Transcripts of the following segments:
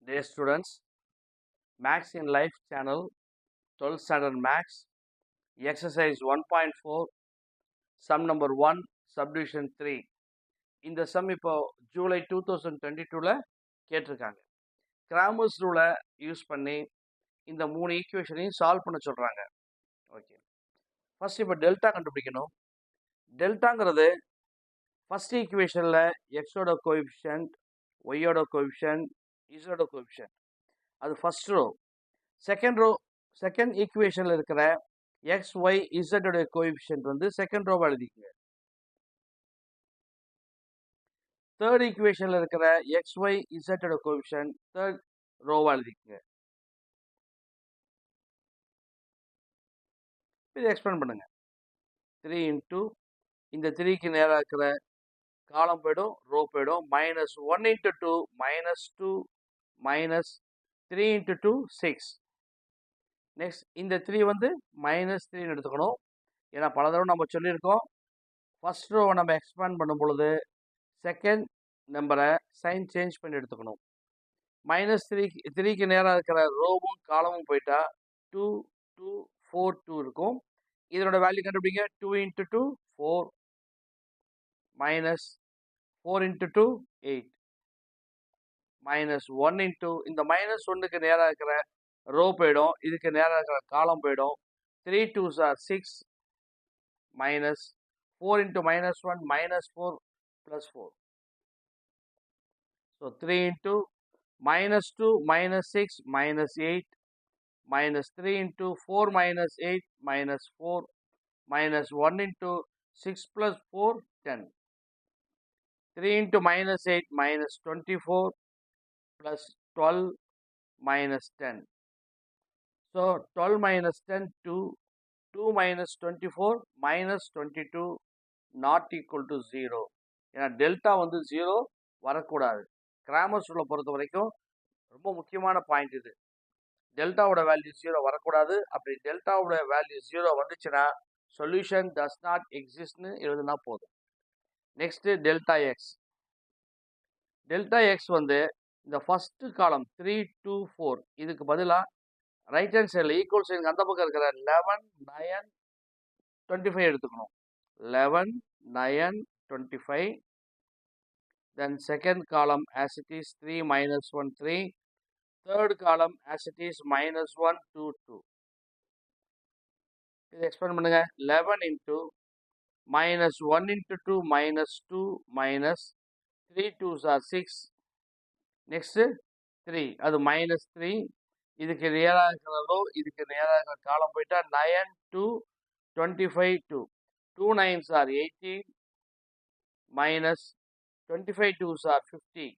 Dear students, Max in Life channel, 12th standard Max, exercise 1.4, sum number 1, subdivision 3. இந்த sum இப்போ ஜூலை 2022ல கேட்டிருக்காங்க. Cramers rule use பண்ணி இந்த மூணு ஈக்குவேஷனையும் சால்வ் பண்ண சொல்றாங்க. ஓகே, ஃபர்ஸ்ட் இப்போ டெல்டா கண்டுபிடிக்கணும். டெல்டாங்கிறது ஃபர்ஸ்ட் ஈக்குவேஷனில் எக்ஸோட கோஎஃபிஷியன்ட், ஒய்யோட கோஎஃபிஷியன்ட், இசோட கோஎஃபிஷியன்ட், அது ஃபர்ஸ்ட் ரோ. செகண்ட் ஈக்குவேஷனில் இருக்கிற எக்ஸ் ஒய் இசட்டோட கோஎஃபிஷியன்ட் வந்து செகண்ட் ரோவை எழுதிக்கங்க. தேர்ட் ஈக்குவேஷனில் இருக்கிற எக்ஸ் ஒய் இசட்டோட கோஎஃபிஷியன்ட் தேர்ட் ரோவை எழுதிக்கங்க. இது எக்ஸ்பிளைன் பண்ணுங்க. 3 இன்ட்டு இந்த 3க்கு நேராக இருக்கிற காலம் போயிடும், ரோ போயிடும். -1 இன்ட்டு 2 -2 -3 இன்ட்டு 2 6. நெக்ஸ்ட் இந்த 3 வந்து -3 எடுத்துக்கணும். ஏன்னா பல தடவை நம்ம சொல்லியிருக்கோம், ஃபர்ஸ்ட் ரோவை நம்ம எக்ஸ்பேண்ட் பண்ணும் பொழுது செகண்ட் நம்பரை சைன் சேஞ்ச் பண்ணி எடுத்துக்கணும். -3க்கு நேராக இருக்கிற ரோவும் காலமும் போயிட்டா 2 2 4 2 இருக்கும். இதனோட வேல்யூ கண்டுபிடிங்க. 2 இன்ட்டு 2 4 -4 இன்ட்டு 2 8 -1 இன்ட்டு இந்த -1க்கு நேராக இருக்கிற ரோ போயிடும், இதுக்கு நேராக இருக்கிற காலம் போயிடும். 3 2s are 6 -4 into -1 -4 + 4. So 3 into -2 -6 -8 -3 into 4 -8 -4 -1 into 6 + 4 10. 3 into -8 -24 plus 12 minus 10. So 12 minus 10 2 2 minus 24 minus 22 not equal to 0. ஏன்னா டெல்டா வந்து 0 வரக்கூடாது. கிராமர்ஸ் ரூலை பொறுத்த வரைக்கும் ரொம்ப முக்கியமான பாயிண்ட் இது. டெல்டாவோட வேல்யூ 0 வரக்கூடாது. அப்படி டெல்டாவோட வேல்யூ 0 வந்துச்சுன்னா சொல்யூஷன் டஸ் நாட் எக்ஸிஸ்ட்னு எழுதுனா போதும். Next delta X. Delta X வந்து இந்த ஃபர்ஸ்ட் காலம் 3 2 4 இதுக்கு பதிலாக ரைட் ஹேண்ட் சைடில் ஈக்குவல் சைனுக்கு அந்த பக்கம் இருக்கிற 11 9 25 எடுத்துக்கணும். 11 9 25. Then second column as it is 3 -1 3. Third column as it is -1 2 2. இதை எக்ஸ்பிளைன் பண்ணுங்க. 11 into -1 into 2 -2 -3 2s are 6. Next 3 அது -3. இதுக்கு நேராக இருக்கிற ரோ, இதுக்கு நேராக இருக்கிற காலம் போயிட்டா 9 2 25 2. 2 9s are 18 -25 2s are 50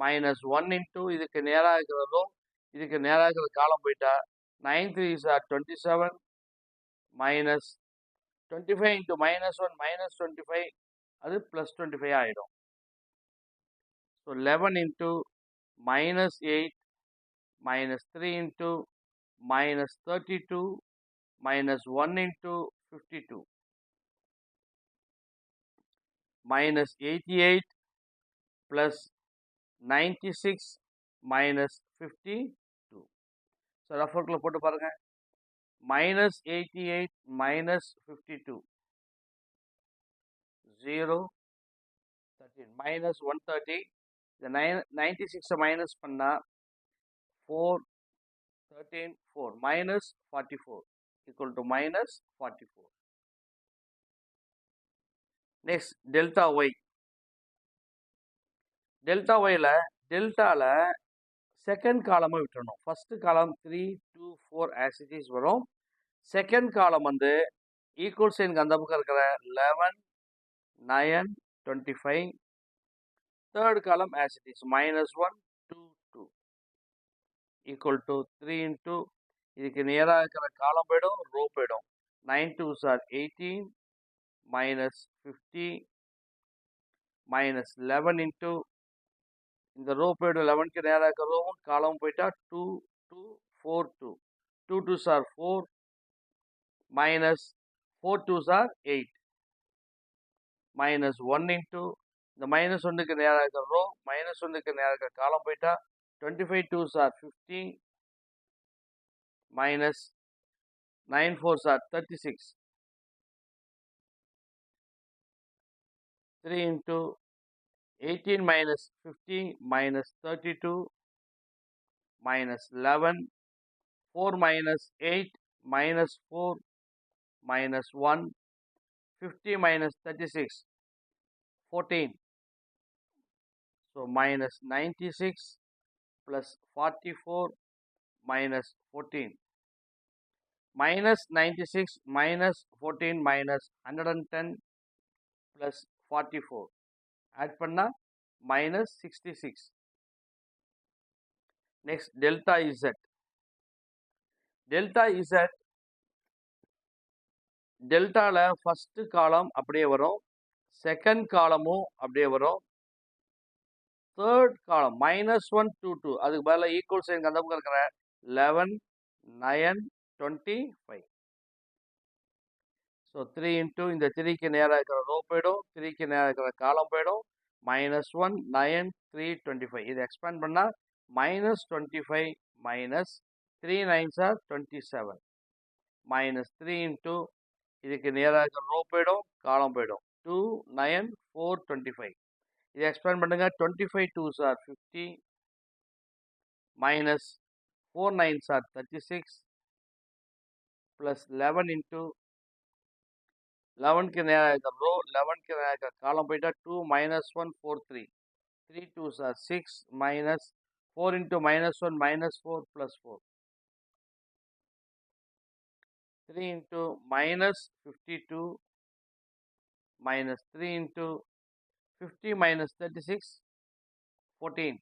-1 into இதுக்கு நேராக இருக்கிற ரோ, இதுக்கு நேராக இருக்கிற காலம் போயிட்டா 9 3s are 27 -25 into -1 -25 அது +25 ஆகிடும். So 11 into -8 -3 into -32 -1 into 52 -88 plus 96 -52. So ரஃபர்க்கில் போட்டு பாருங்க. -88 -52 0 13 -130. இந்த 96 மைனஸ் பண்ணால் 4 13 4 -44 equal to -44. Next delta Y. Delta ஒய்ல டெல்டாவில் செகண்ட் காலமாக விட்டுறணும். First column 3 2 4 as it is வரும். செகண்ட் காலம் வந்து ஈக்குவல் சைனுக்கு அந்த பக்கம் இருக்கிற 11 9 25. தேர்ட் காலம் as it is -1 2 2 equal to 3 into இதுக்கு நேராக இருக்கிற காலம் போயிடும், ரோ போயிடும். 9 2s are 18 -50 -11 into இந்த ரோ போயிடும், 11க்கு நேராக இருக்கிற ரோவும் காலமும் போயிட்டா 2 2 4 2. 2 2s are 4 -4 2s are 8 -1 into இந்த -1க்கு நேரா இருக்கிற ரோ, -1க்கு நேரா இருக்கிற காலம் போயிட்டா 25 2s are 50 minus 9 4s are 36. 3 into 18 minus 50 minus 32 minus 11, 4 minus 8 minus 4 minus 1, 50 minus 36, 14. So minus 96 plus 44 minus 14. Minus 96 minus 14 minus 110 plus 44. Add பண்ணா minus 66. Next delta Z. Delta Z, டெல்டால ஃபர்ஸ்ட் காலம் அப்படியே வரும், second காலமும் அப்படியே வரும், third காலம் -1 2 2 அதுக்கு பதிலாக ஈக்குவல் சைன் அந்த பக்கம் இருக்கிற 11 9 25. ஸோ 3 இன்ட்டு இந்த 3க்கு நேராக இருக்கிற ரோ போயிடும், 3க்கு நேராக இருக்கிற காலம் போயிடும், -1 9 3 25. இதை எக்ஸ்பேண்ட் பண்ணால் -25 minus 3 9s are 27 minus 3 into இதுக்கு நேராக இருக்கிற ரோ போயிடும், காலம் போயிடும், 2 9 4 25. இதை எக்ஸ்பேண்ட் பண்ணுங்க, 25 2s are 50 minus 4 9s are 36 plus 11 into 11க்கு நேராக இருக்கிற ரோ, 11க்கு நேராக இருக்கிற காலம் போயிட்டா 2 minus 1 4 3, 3 2s are 6 minus 4 into -1 -4 plus 4, 3 into minus 52 minus 3 into 50 minus 36, 14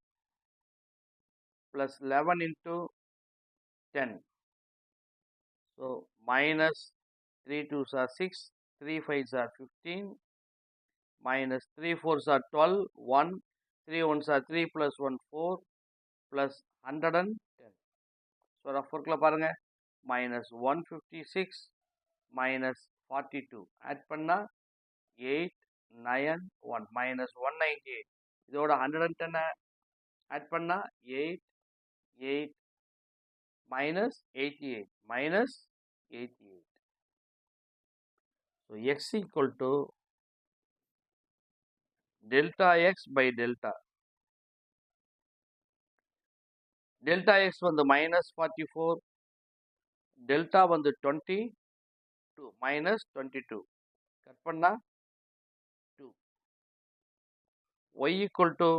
plus 11 into 10. So minus 3 2s are 6, 3 5s are 15 minus 3 4s are 12, 1, 3 1s are 3 plus 1 4 plus 110. So rough workல பாருங்க, minus 156 minus 42. add பண்ணா 8 9 1 minus 198. இதோட 110 add பண்ணா 8 8 minus 88 minus 88. So x equal to delta x by delta. Delta x வந்து minus 44, delta வந்து 22 minus 22. Cut பண்ணா 2. y equal to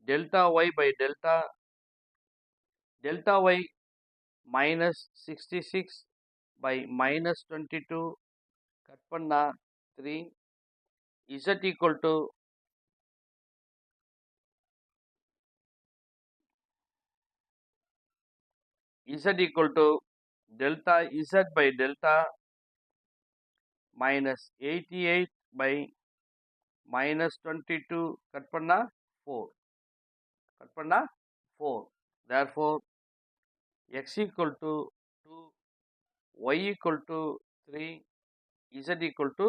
delta y by delta. Delta y minus 66 by minus 22. Cut பண்ணா 3. z equal to delta z by delta minus 88 by minus 22. Cut பண்ணா 4. Cut பண்ணா 4. Therefore x equal to 2, y equal to 3, z equal to